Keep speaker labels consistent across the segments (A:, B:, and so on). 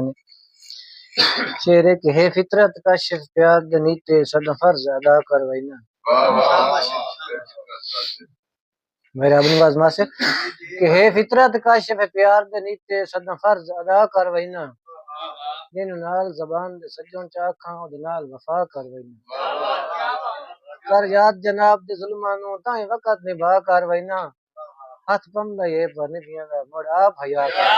A: ने शेरे के है फितरत का शिफ प्यार नीते सदा फर्ज अदा करवाइना मेरे अपनी वाजमा से कि है फितरत का शिफ प्यार नीते सदा फर्ज अदा करवाइना जिन नाल जबान दे सज्जन चाखां ओदे नाल वफा करवाइना कर याद जनाब दे जुल्मां नूं ताई वक्त निभा करवाइना हाथ पंदा ये पर निधियां दा मोड़ आप हया कर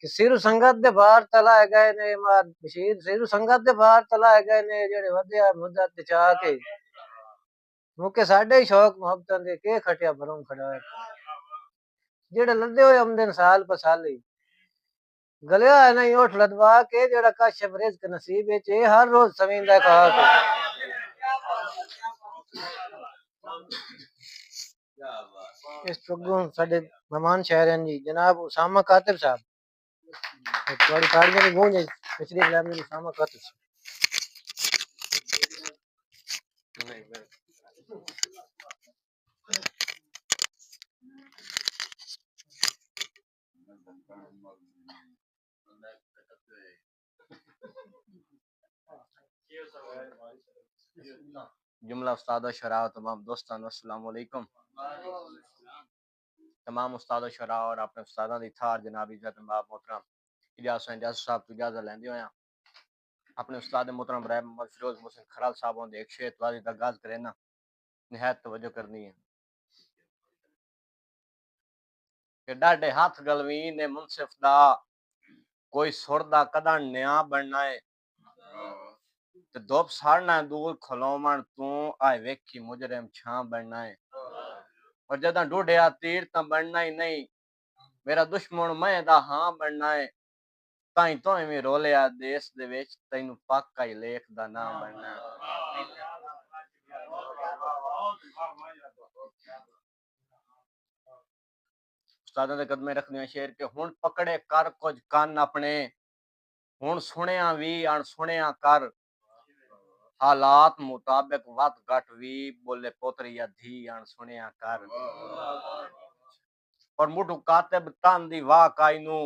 A: कि सिर संगत दे बाहर तलाए गए ने मार बशीर सिर संगत दे बाहर तलाए गए ने जेड़े वधिया मुद्दत चा के मुके साडे शौक मोहब्बतां दे के खटिया भरों खड़ा जेड़े लदे होए आमदन साल पसाली गलिया है नहीं ओठ लदवा के जेड़ा काशफ रिज़्क नसीब विच हर रोज सवींदा कहा के इस प्रोग्राम साडे मेहमान शहरन जी जनाब उसामा कातिब साहब थोड़ी ताड़ियां की गूंज पिछली कलाम में उसामा कातिब
B: जुमला उस्ताद शरा तमाम दोस्तान अस्सलाम वालेकुम। तमाम उस्ताद शरा और अपने उस्तादा दी थार जनाब इज्जत बाब मोहतरम इजाज़ साहब तो इजाज़त लेंदे होया अपने उस्ताद मोहतरम राय मोहम्मद फिरोज मोहसिन खराल साहब होंदे एक शेर वाली दा आगाज़ करे ना निहायत तवज्जो करनी है कि डाडे हाथ गलवी ने मुनसिफ दा कोई सुर दा कदन नया बनना है ते दोप साड़ना दूर खलोमन तू आए वेखी मुजरिम छां बनना है और जदा ढूढ़िया तीर तां बनना ही नहीं मेरा दुश्मन मैं दा हां बनना है ताई तो एवें रोलिया देश दे विच तैनू पक्का ही लेख दा नाम बनना है उस्तादां दे कदमे रखदियां शेर के हुण पकड़े कर कुछ कन अपने हुण सुनिया भी अणसुनिया कर हालात मुताबिक वत घट भी बोले पोतरी या धी अणसुनिया कर और मुठू कातिब तन दी वाह काई नू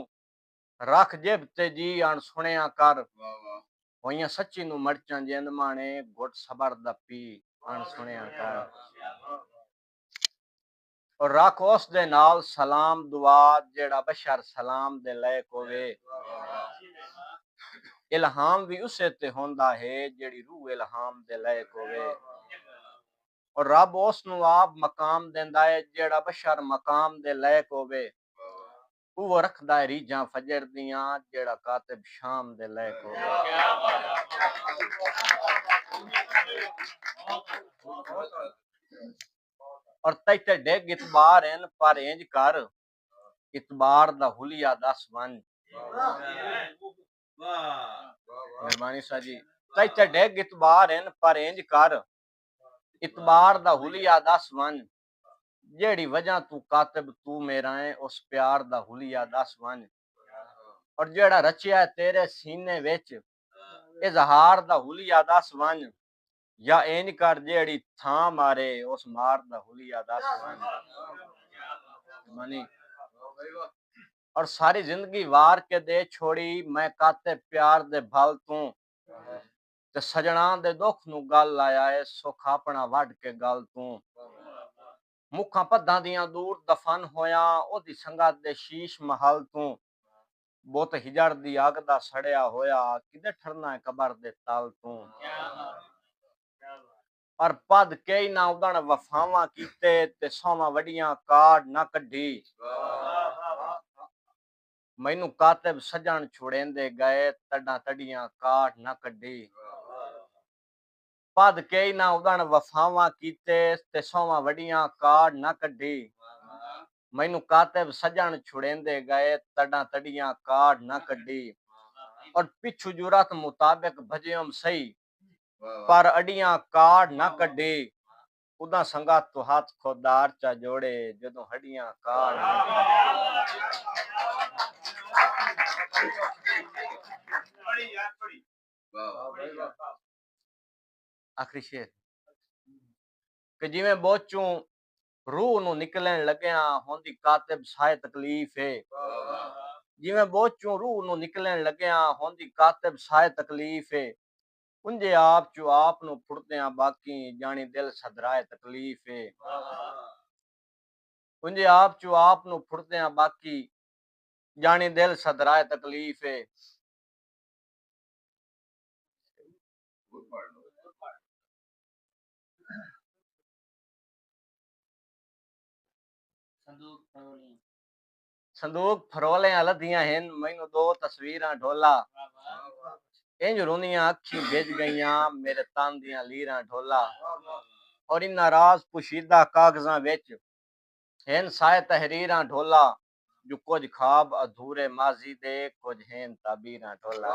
B: रख जेब ते जी अणसुनिया कर होइयां सच्ची नू मरचां जिंद माने गुट सबर दा पी अणसुनिया कर और रख उस दे नाल सलाम दुआ जेड़ा बशर सलाम दे लायक होवे इल्हाम भी उसे ते होंदा है जेड़ी रूह इल्हाम दे लायक होवे और रब उस नू आप मकाम देंदा है जेड़ा बशर मकाम दे लायक होवे वो रखदा है रीजां फजर दियां जेड़ा कातिब शाम दे लायक होवे और तैते डेग इतबार हैं पर इंज कर इतबार दा हुलिया दस वन मेहरबानी सा जी तैते डेग इतबार हैं पर इंज कर इतबार दा हुलिया दस वन जेड़ी वजह तू कातिब तू मेरा है उस प्यार दा हुलिया दस वन और जेड़ा रचिया है तेरे सीने विच इजहार दा हुलिया दस वन या इंज कर जेड़ी थां मारे उस मार दा हुलिया दस वन मनी और सारी जिंदगी वार के दे छोड़ी मैं काते प्यार दे भल तू ते सजना दे दुख नू गल आया है सुख अपना वड के गल तू मुखा पद्दां दियां दूर दफन होया ओदी संगत दे शीश महल तू बोत हिजड़ दी अग दा सड़िया होया किदे ठरना है कबर दे तल तू और पद कई ना उदण वफावा कीते ते सोवा वडियां काड ना कढी मैनू कातिब सजन छुड़ेंदे गए तड्डा तड़ियां काट ना कढी पद कई ना उदण वफावा कीते ते सोवा वडियां काड ना कढी मैनू कातिब सजन छुड़ेंदे गए तड्डा तड़ियां काड ना कढी और पिछू जुरत मुताबिक भजियम सही पर अडियां काड ना कढी उदा संगा तो हाथ खोदार चा जोड़े जदों हड्डियां काड आखिरी शेर कि जिवें बोचू रूह ਨੂੰ ਨਿਕਲਣ ਲੱਗਿਆ ਹੁੰਦੀ ਕਾਤਬ ਸਾਇ ਤਕਲੀਫ ਹੈ ਜਿਵੇਂ ਬੋਚੋਂ रूह ਨੂੰ ਨਿਕਲਣ ਲੱਗਿਆ ਹੁੰਦੀ ਕਾਤਬ ਸਾਇ ਤਕਲੀਫ ਹੈ उनजे आप जो आप नु फुरते बाकी जानी दिल सदराए तकलीफ है उनजे आप जो आप नु फुरते बाकी जानी दिल सदराए तकलीफ है संदूक फरोले लदियां हैं मैनू दो तस्वीरां ढोला इंज रोनियां अखी भिज गईयां मेरे तन दियां लीरां ढोला और इन नाराज पुशीदा कागजां विच हैं साए तहरीरां ढोला जो कुछ ख्वाब अधूरे माजी दे कुछ हैं ताबीरां ढोला